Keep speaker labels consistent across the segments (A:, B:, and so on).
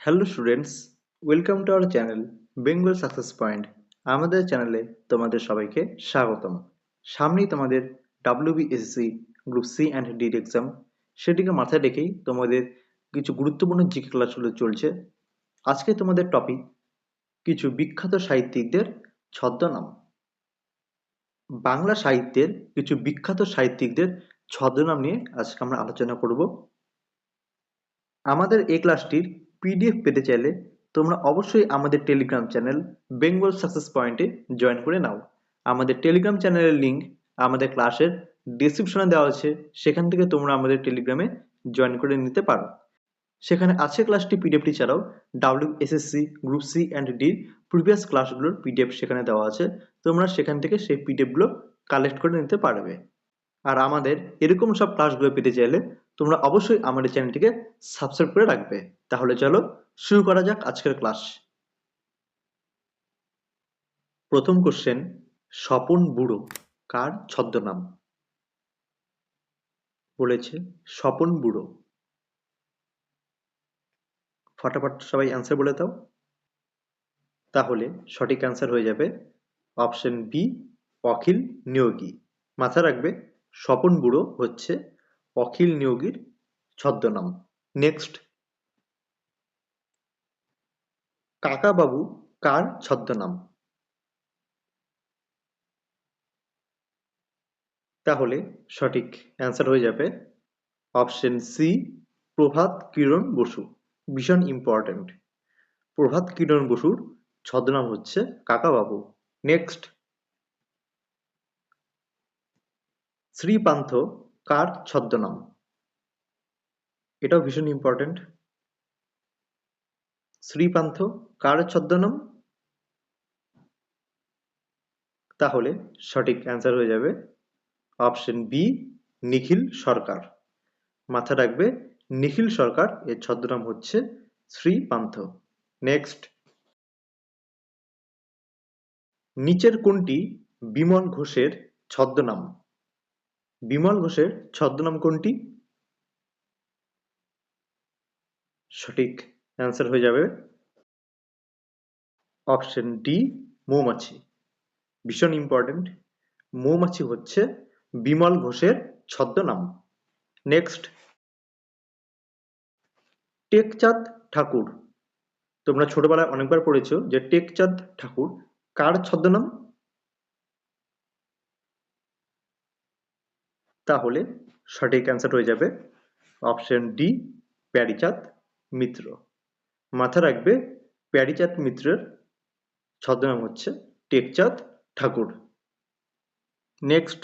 A: Hello students, welcome to our channel Bengal success point. আমাদের চ্যানেলে তোমাদের সবাইকে স্বাগতম। সামনেই তোমাদের WBSSC group C and D exam, সেটিকে মাথায় রেখেই তোমাদের কিছু গুরুত্বপূর্ণ জিকে ক্লাসগুলো চলছে। আজকে তোমাদের টপিক কিছু বিখ্যাত সাহিত্যিকদের ছদ্মনাম। বাংলা সাহিত্যের কিছু বিখ্যাত সাহিত্যিকদের ছদ্মনাম নিয়ে আজকে আমরা আলোচনা করব। আমাদের এই ক্লাসটির পিডিএফ পেতে চাইলে তোমরা অবশ্যই আমাদের টেলিগ্রাম চ্যানেল বেঙ্গল সাকসেস পয়েন্টে জয়েন করে নাও। আমাদের টেলিগ্রাম চ্যানেলের লিঙ্ক আমাদের ক্লাসের ডেসক্রিপশনে দেওয়া আছে, সেখান থেকে তোমরা আমাদের টেলিগ্রামে জয়েন করে নিতে পারো। সেখানে আজকের ক্লাসটি পিডিএফটি ছাড়াও WSSC গ্রুপ সি অ্যান্ড ডির প্রিভিয়াস ক্লাসগুলোর পিডিএফ সেখানে দেওয়া আছে, তোমরা সেখান থেকে সেই পিডিএফগুলো কালেক্ট করে নিতে পারবে। আর আমাদের এরকম সব ক্লাসগুলো পেতে চাইলে তোমরা অবশ্যই আমাদের চ্যানেলটিকে সাবস্ক্রাইব করে রাখবে। তাহলে চলো শুরু করা যাক আজকের ক্লাস। প্রথম কোশ্চেন, স্বপন বুড়ো কার ছদ্মনাম? বলেছে স্বপন বুড়ো। ফটাফট সবাই অ্যান্সার বলে দাও। তাহলে সঠিক অ্যান্সার হয়ে যাবে অপশন বি, অখিল নিয়োগী। মাথায় রাখবে স্বপন বুড়ো হচ্ছে অখিল নিয়োগীর ছদ্মনাম। নেক্সট, কাকাবাবু কার ছদ্মনাম? তাহলে সঠিক অ্যান্সার হয়ে যাবে অপশন সি, প্রভাত কিরণ বসু। ভীষণ ইম্পর্টেন্ট। প্রভাত কিরণ বসুর ছদ্মনাম হচ্ছে কাকাবাবু। নেক্সট, শ্রীপান্থ কার ছদ্মনাম? এটাও ভীষণ ইম্পর্টেন্ট। শ্রীপান্থ কার ছদ্মনাম? তাহলে সঠিক অ্যান্সার হয়ে যাবে অপশন বি, নিখিল সরকার। মাথায় রাখবে নিখিল সরকার এর ছদ্মনাম হচ্ছে শ্রীপান্থ। নেক্সট, নিচের কোনটি বিমল ঘোষের ছদ্মনাম? বিমল ঘোষের ছদ্মনাম কোনটি? সঠিক অ্যান্সার হয়ে যাবে অপশন ডি, মৌমাছি। ভীষণ ইম্পর্টেন্ট। মৌমাছি হচ্ছে বিমল ঘোষের ছদ্মনাম। নেক্সট, টেকচাঁদ ঠাকুর। তোমরা ছোটবেলায় অনেকবার পড়েছো যে টেকচাঁদ ঠাকুর কার ছদ্মনাম? তাহলে সঠিক অ্যান্সার হয়ে যাবে অপশন ডি, প্যারীচাঁদ মিত্র। মাথা রাখবে প্যারীচাঁদ মিত্রের ছদ্মনাম হচ্ছে টেকচাঁদ ঠাকুর। নেক্সট,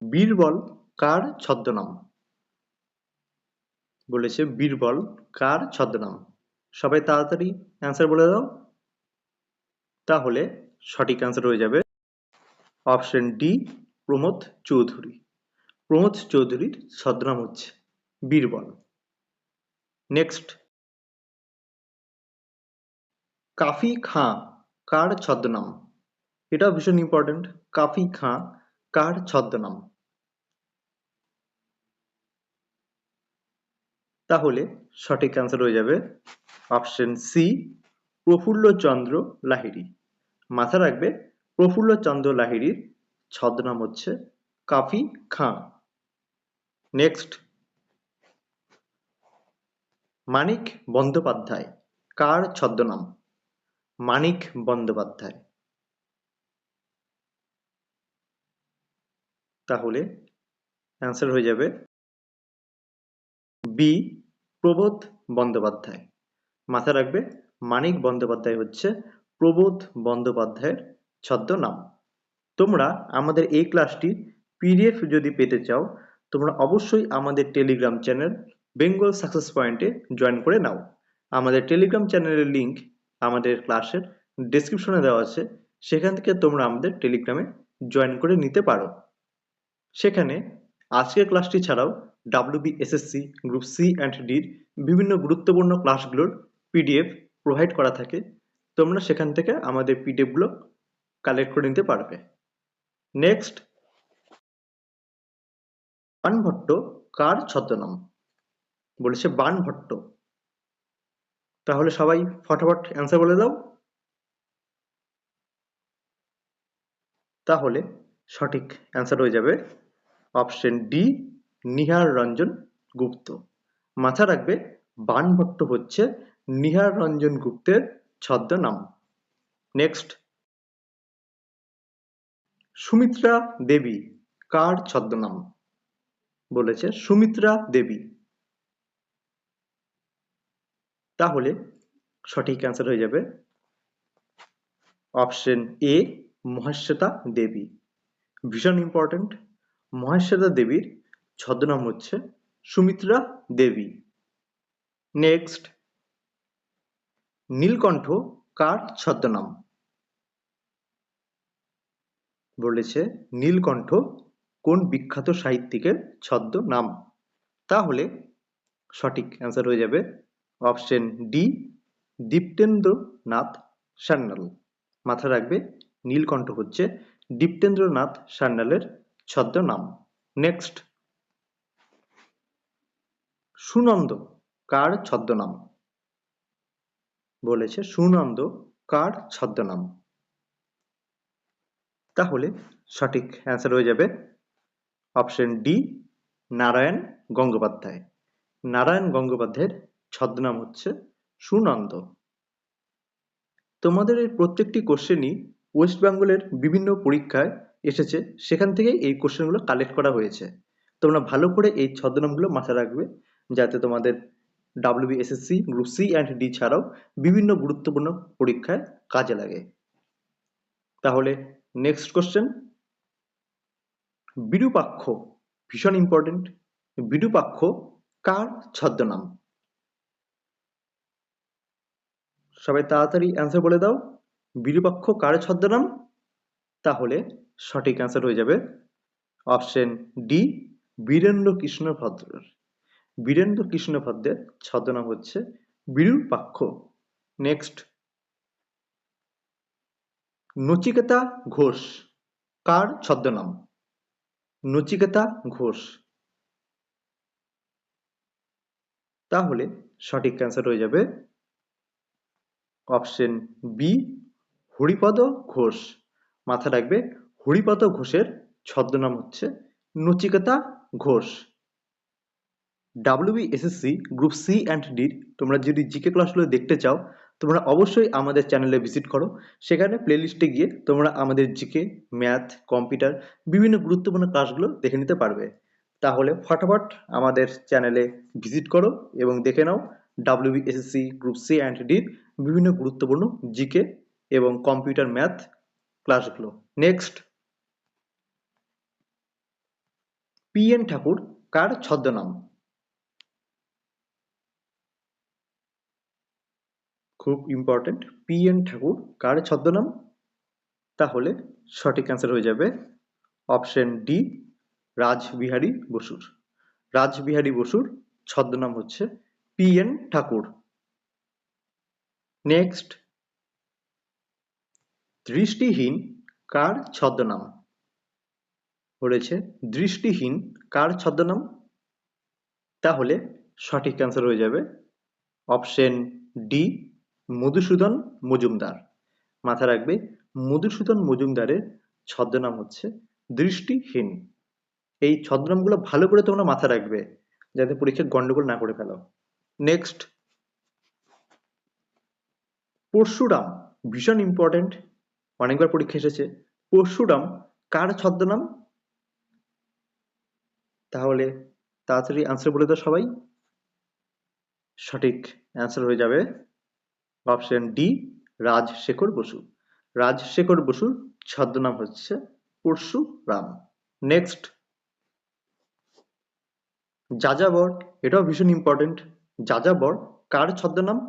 A: বীরবল কার ছদ্মনাম? বলেছে বীরবল কার ছদ্মনাম? সবাই তাড়াতাড়ি অ্যান্সার বলে দাও। তাহলে সঠিক অ্যান্সার হয়ে যাবে অপশন ডি, প্রমথ চৌধুরী। প্রমথ চৌধুরীর ছদ্মনাম হচ্ছে বীরবল। নেক্সট, কাফি খাঁ কার ছদ্মনাম? এটাও ভীষণ ইম্পর্টেন্ট। কাফি খাঁ কার ছদ্মনাম? তাহলে সঠিক অ্যান্সার হয়ে যাবে অপশন সি, প্রফুল্লচন্দ্র লাহিড়ী। মাথা রাখবে প্রফুল্লচন্দ্র লাহিড়ীর ছদ্মনাম হচ্ছে কাফি খাঁ। নেক্সট, মানিক বন্দ্যোপাধ্যায় কার ছদ্মনাম? মানিক বন্দ্যোপাধ্যায়। তাহলে অ্যান্সার হয়ে যাবে বি, প্রবোধ বন্দ্যোপাধ্যায়। মাথা রাখবে মানিক বন্দ্যোপাধ্যায় হচ্ছে প্রবোধ বন্দ্যোপাধ্যায়ের ছদ্মনাম। তোমরা আমাদের এই ক্লাসটির পিডিএফ যদি পেতে চাও, তোমরা অবশ্যই আমাদের টেলিগ্রাম চ্যানেল বেঙ্গল সাকসেস পয়েন্টে জয়েন করে নাও। আমাদের টেলিগ্রাম চ্যানেলের লিঙ্ক আমাদের ক্লাসের ডেসক্রিপশনে দেওয়া আছে, সেখান থেকে তোমরা আমাদের টেলিগ্রামে জয়েন করে নিতে পারো। সেখানে আজকের ক্লাসটি ছাড়াও WBSSC গ্রুপ সি অ্যান্ড ডির বিভিন্ন গুরুত্বপূর্ণ ক্লাসগুলোর পিডিএফ প্রোভাইড করা থাকে। তোমরা সেখান থেকে আমাদের পিডিএফগুলো কালেক্ট করে নিতে পারবে। নেক্সট, বাণভট্ট কার ছদ্মনাম? বলেছে বাণভট্ট। তাহলে সবাই ফটাফট অ্যান্সার বলে দাও। তাহলে সঠিক অ্যান্সার হয়ে যাবে অপশন ডি, নিহার রঞ্জন গুপ্ত। মাথা রাখবে বাণভট্ট হচ্ছে নিহার রঞ্জন গুপ্তের ছদ্মনাম। নেক্সট, সুমিত্রা দেবী কার ছদ্মনাম? বলেছে সুমিত্রা দেবী। তাহলে সঠিক অ্যান্সার হয়ে যাবে অপশন এ, মহাশ্বেতা দেবী। ভীষণ ইম্পর্টেন্ট, মহাশ্বেতা দেবীর ছদ্মনাম হচ্ছে সুমিত্রা দেবী। নেক্সট, নীলকণ্ঠ কার ছদ্মনাম? বলেছে নীলকণ্ঠ কোন বিখ্যাত সাহিত্যিকের ছদ্মনাম? তাহলে সঠিক অ্যান্সার হয়ে যাবে অপশন ডি, দীপ্তেন্দ্রনাথ সান্যাল। মাথা রাখবে নীলকণ্ঠ হচ্ছে দীপ্তেন্দ্রনাথ সান্যালের ছদ্মনাম। নেক্সট, সুনন্দ কার ছদ্মনাম? বলেছে সুনন্দ কার ছদ্মনাম? তাহলে সঠিক অ্যান্সার হয়ে যাবে অপশন ডি, নারায়ণ গঙ্গোপাধ্যায়। নারায়ণ গঙ্গোপাধ্যায়ের ছদ্মনাম হচ্ছে সুনন্দ। তোমাদের এই প্রত্যেকটি কোশ্চেনই ওয়েস্ট বেঙ্গলের বিভিন্ন পরীক্ষায় এসেছে, সেখান থেকেই এই কোশ্চেনগুলো কালেক্ট করা হয়েছে। তোমরা ভালো করে এই ছদ্মনামগুলো মাথায় রাখবে, যাতে তোমাদের WBSSC group C and D ছাড়াও বিভিন্ন গুরুত্বপূর্ণ পরীক্ষায় কাজে লাগে। তাহলে নেক্সট কোশ্চেন, বিরূপাক্ষ, ভীষণ ইম্পর্টেন্ট, বিরূপাক্ষ কার ছদ্মনাম? সবাই তাড়াতাড়ি অ্যান্সার বলে দাও, বিরূপাক্ষ কার ছদ্মনাম? তাহলে সঠিক অ্যান্সার হয়ে যাবে অপশন ডি, বীরেন্দ্র কৃষ্ণ ভদ্রের। বীরেন্দ্র কৃষ্ণ ভদ্রের ছদ্মনাম হচ্ছে বিরূপাক্ষ। নেক্সট, নচিকেতা ঘোষ কার ছদ্মনাম? নচিকেতা ঘোষ। তাহলে সঠিক অ্যান্সার হয়ে যাবে অপশন বি, হরিপদ ঘোষ। মাথা রাখবে হরিপদ ঘোষের ছদ্মনাম হচ্ছে Nachiketa Ghosh. WBSSC group C and ডির তোমরা যদি জিকে ক্লাসগুলো দেখতে চাও, তোমরা অবশ্যই আমাদের চ্যানেলে ভিজিট করো। সেখানে প্লেলিস্টে গিয়ে তোমরা আমাদের জিকে, ম্যাথ, কম্পিউটার বিভিন্ন গুরুত্বপূর্ণ ক্লাসগুলো দেখে নিতে পারবে। তাহলে ফটাফট আমাদের চ্যানেলে ভিজিট করো এবং দেখে নাও WBSSC গ্রুপ সি অ্যান্ড ডির বিভিন্ন গুরুত্বপূর্ণ জিকে এবং কম্পিউটার ম্যাথ ক্লাসগুলো। নেক্সট, PN ঠাকুর কার ছদ্মনাম? খুব ইম্পর্টেন্ট, PN ঠাকুর কার ছদ্মনাম? তাহলে সঠিক অ্যান্সার হয়ে যাবে অপশন ডি, রাসবিহারী বসুর। রাসবিহারী বসুর ছদ্মনাম হচ্ছে PN ঠাকুর। নেক্সট, দৃষ্টিহীন কার ছদ্মনাম? বলেছে দৃষ্টিহীন কার ছদ্মনাম? তাহলে সঠিক অ্যান্সার হয়ে যাবে অপশন ডি, মধুসূদন মজুমদার। মাথা রাখবে মধুসূদন মজুমদারের ছদ্মনাম হচ্ছে দৃষ্টিহীন। এই ছদ্মনামগুলো ভালো করে তোমরা মাথায় রাখবে, যাতে পরীক্ষায় গন্ডগোল না করে ফেলো। নেক্সট, পরশুরাম, ভীষণ ইম্পর্টেন্ট, অনেকবার পরীক্ষা এসেছে। পরশুরাম কার ছদ্মনাম? তাহলে তাড়াতাড়ি আনসার বলে দাও সবাই। সঠিক অ্যান্সার হয়ে যাবে অপশন ডি, রাজশেখর বসু। রাজশেখর বসুর ছদ্মনাম হচ্ছে পরশুরাম। নেক্সট, যাযাবর, এটাও ভীষণ ইম্পর্টেন্ট, যাযাবর কার ছদ্মনাম?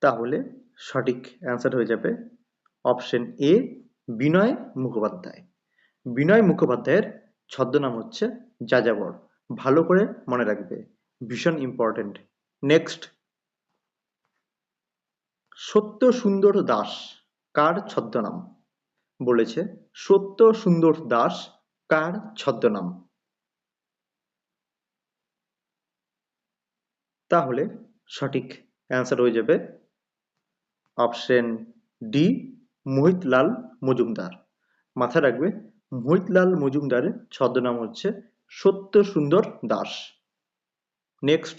A: তাহলে সঠিক অ্যান্সার হয়ে যাবে অপশন এ, বিনয় মুখোপাধ্যায়। বিনয় মুখোপাধ্যায়ের ছদ্মনাম হচ্ছে যাযাবর। ভালো করে মনে রাখবে, ভীষণ ইম্পর্টেন্ট। নেক্সট, সত্য সুন্দর দাস কার ছদ্মনাম? বলেছে সত্য সুন্দর দাস কার ছদ্মনাম? তাহলে সঠিক অ্যান্সার হয়ে যাবে অপশন ডি, মোহিতলাল মজুমদার। মাথায় রাখবে মোহিতলাল মজুমদারের ছদ্মনাম হচ্ছে সত্য সুন্দর দাস। নেক্সট,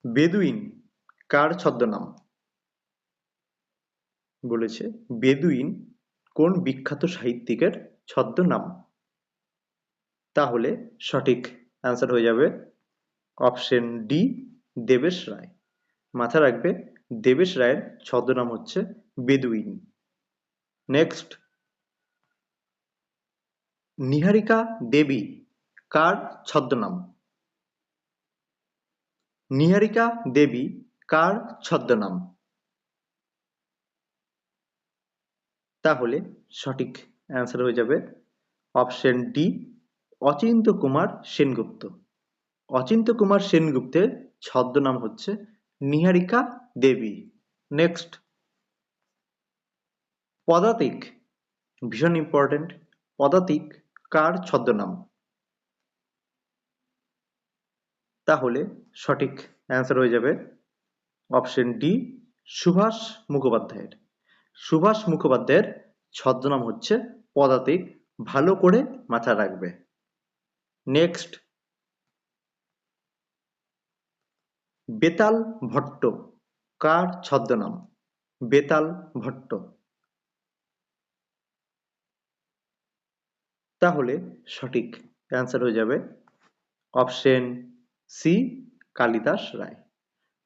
A: বেদুইন কার ছদ্মনাম? বলেছে বেদুইন কোন বিখ্যাত সাহিত্যিকের ছদ্মনাম? তাহলে সঠিক অ্যান্সার হয়ে যাবে অপশন ডি, দেবেশ রায়। মাথায় রাখবে দেবেশ রায়ের ছদ্মনাম হচ্ছে বেদুইন। নেক্সট, নিহারিকা দেবী কার ছদ্মনাম? নিহারিকা দেবী কার ছদ্মনাম? তাহলে সঠিক অ্যান্সার হয়ে যাবে অপশন ডি, অচিন্ত্য কুমার সেনগুপ্ত। অচিন্ত্য কুমার সেনগুপ্তের ছদ্মনাম হচ্ছে নিহারিকা দেবী। নেক্সট, পদাতিক ভীষণ ইম্পর্টেন্ট, পদাতিক কার ছদ্মনাম? তাহলে সঠিক অ্যান্সার হয়ে যাবে অপশন ডি, সুভাষ মুখোপাধ্যায়ের। সুভাষ মুখোপাধ্যায়ের ছদ্মনাম হচ্ছে পদাতিক, ভালো করে মাথায় রাখবে। নেক্সট, বেতাল ভট্ট কার ছদ্মনাম? বেতাল ভট্ট। তাহলে সঠিক অ্যান্সার হয়ে যাবে অপশন সি, কালিদাস রায়।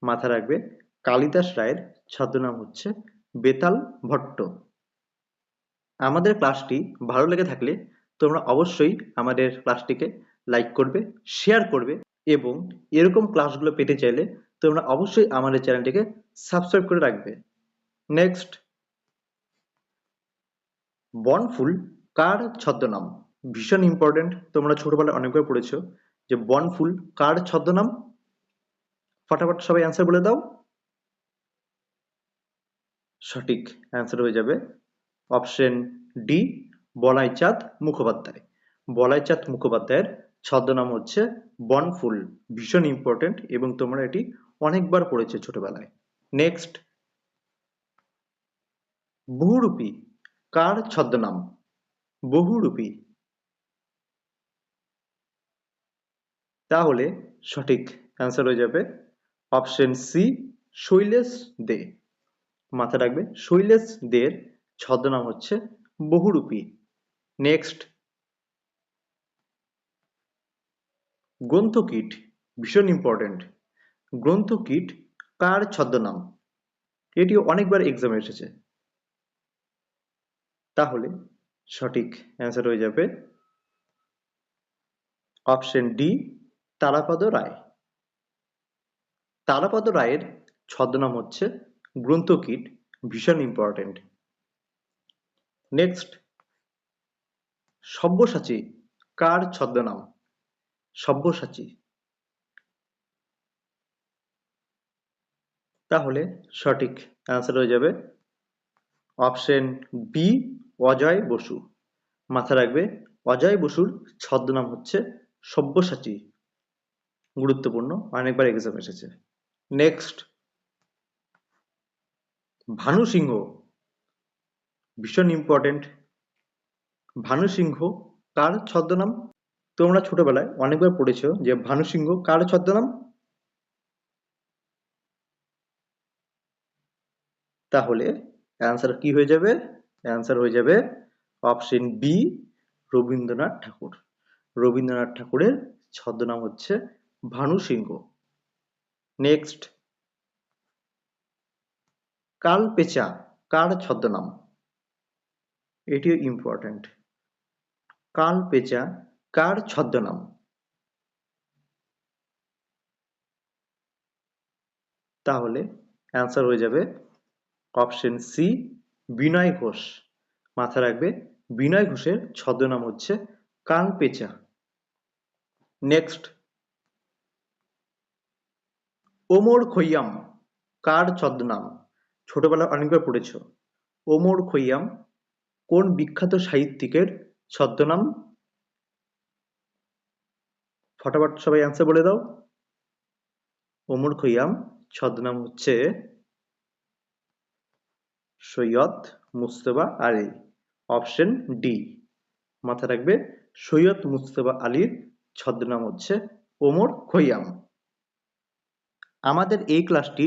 A: মাথায় রাখবে কালিদাস রায়ের ছদ্মনাম হচ্ছে বেতাল ভট্ট। আমাদের ক্লাসটি ভালো লেগে থাকলে তোমরা অবশ্যই আমাদের ক্লাসটিকে লাইক করবে, শেয়ার করবে এবং এরকম ক্লাসগুলো পেতে চাইলে তোমরা অবশ্যই আমাদের চ্যানেলটিকে সাবস্ক্রাইব করে রাখবে। নেক্সট, বনফুল কার ছদ্মনাম? ভীষণ ইম্পর্টেন্ট, তোমরা ছোটবেলায় অনেকবার পড়েছো যে বনফুল কার ছদ্মনাম। ফটাফট সবাই অ্যান্সার বলে দাও। সঠিক অ্যান্সার হয়ে যাবে অপশন ডি, বলাইচাঁদ মুখোপাধ্যায়। বলাইচাঁদ মুখোপাধ্যায়ের ছদ্মনাম হচ্ছে বনফুল। ভীষণ ইম্পর্টেন্ট এবং তোমরা এটি অনেকবার পড়েছো ছোটবেলায়। নেক্সট, বহুরূপী কার ছদ্মনাম? বহুরূপী। তাহলে সঠিক অ্যান্সার হয়ে যাবে অপশন সি, শৈলেশ দে। মাথায় রাখবে শৈলেশ দের ছদ্মনাম হচ্ছে বহুরূপী। নেক্সট, গ্রন্থকীট ভীষণ ইম্পর্টেন্ট। গ্রন্থকীট কার ছদ্মনাম? এটিও অনেকবার এক্সামে এসেছে। তাহলে সঠিক অ্যান্সার হয়ে যাবে অপশন ডি, তারাপদ রায়। তারাপদ রায়ের ছদ্মনাম হচ্ছে গ্রন্থকীট। ভীষণ ইম্পর্টেন্ট। নেক্সট, সব্যসাচী কার ছদ্মনাম? সব্যসাচী। তাহলে সঠিক অ্যান্সার হয়ে যাবে অপশন বি, অজয় বসু। মাথায় রাখবে অজয় বসুর ছদ্মনাম হচ্ছে সব্যসাচী। গুরুত্বপূর্ণ, অনেকবার এক্সাম এসেছে। নেক্সট, ভানু সিংহ ভীষণ ইম্পর্টেন্ট। ভানু সিংহ কার ছদ্মনাম? তোমরা ছোটবেলায় অনেকবার পড়েছো যে ভানু সিংহ কার ছদ্মনাম। তাহলে অ্যান্সার কি হয়ে যাবে? অ্যান্সার হয়ে যাবে অপশন বি, রবীন্দ্রনাথ ঠাকুর। রবীন্দ্রনাথ ঠাকুরের ছদ্মনাম হচ্ছে ভানু সিংহ। নেক্সট, কালপেচা কার ছদ্মনাম? এটিও ইম্পর্টেন্ট। কালপেচা কার ছদ্মনাম? তাহলে অ্যান্সার হয়ে যাবে অপশন সি, বিনয় ঘোষ। মাথায় রাখবে বিনয় ঘোষের ছদ্মনাম হচ্ছে কালপেচা। নেক্সট, ওমর খৈয়াম কার ছদ্মনাম? ছোটবেলায় অনেকবার পড়েছো। ওমর খৈয়াম কোন বিখ্যাত সাহিত্যিকের ছদ্মনাম? ফটাফট সবাই অ্যান্সার বলে দাও। ওমর খৈয়াম, ছদ্মনাম হচ্ছে সৈয়দ মুজতবা আলী। Option D. মাথায় রাখবে, সৈয়দ মুজতবা আলীর ছদ্মনাম হচ্ছে ওমর খৈয়াম। আমাদের এই ক্লাসটি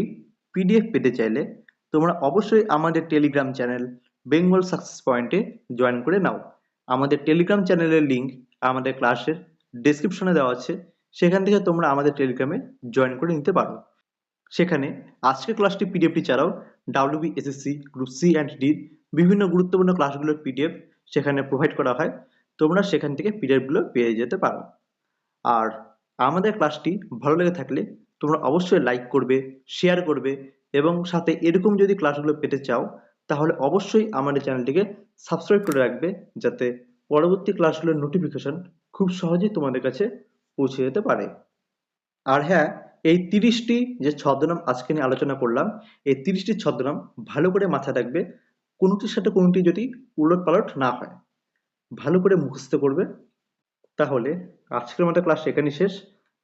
A: পিডিএফ পেতে চাইলে তোমরা অবশ্যই আমাদের টেলিগ্রাম চ্যানেল বেঙ্গল সাকসেস পয়েন্টে জয়েন করে নাও। আমাদের টেলিগ্রাম চ্যানেলের লিঙ্ক আমাদের ক্লাসের ডেসক্রিপশনে দেওয়া আছে, সেখান থেকে তোমরা আমাদের টেলিগ্রামে জয়েন করে নিতে পারো। সেখানে আজকের ক্লাসটি পিডিএফটি ছাড়াও ডাব্লিউবিএসএসসি গ্রুপ সি অ্যান্ড ডির বিভিন্ন গুরুত্বপূর্ণ ক্লাসগুলোর পিডিএফ সেখানে প্রোভাইড করা হয়। তোমরা সেখান থেকে পিডিএফগুলো পেয়ে যেতে পারো। আর আমাদের ক্লাসটি ভালো লেগে থাকলে তোমরা অবশ্যই লাইক করবে, শেয়ার করবে এবং সাথে এরকম যদি ক্লাসগুলো পেতে চাও তাহলে অবশ্যই আমাদের চ্যানেলটিকে সাবস্ক্রাইব করে রাখবে, যাতে পরবর্তী ক্লাসগুলোর নোটিফিকেশন খুব সহজেই তোমাদের কাছে পৌঁছে যেতে পারে। আর হ্যাঁ, এই 30টি যে ছদ্মনাম আজকে নিয়ে আলোচনা করলাম, এই 30টি ছদ্মনাম ভালো করে মাথায় রাখবে, কোনোটির সাথে কোনোটি যদি উলটপালট না হয় ভালো করে মুখস্থ করবে। তাহলে আজকের মতো ক্লাস এখানেই শেষ।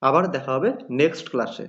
A: আবার দেখা হবে নেক্সট ক্লাসে।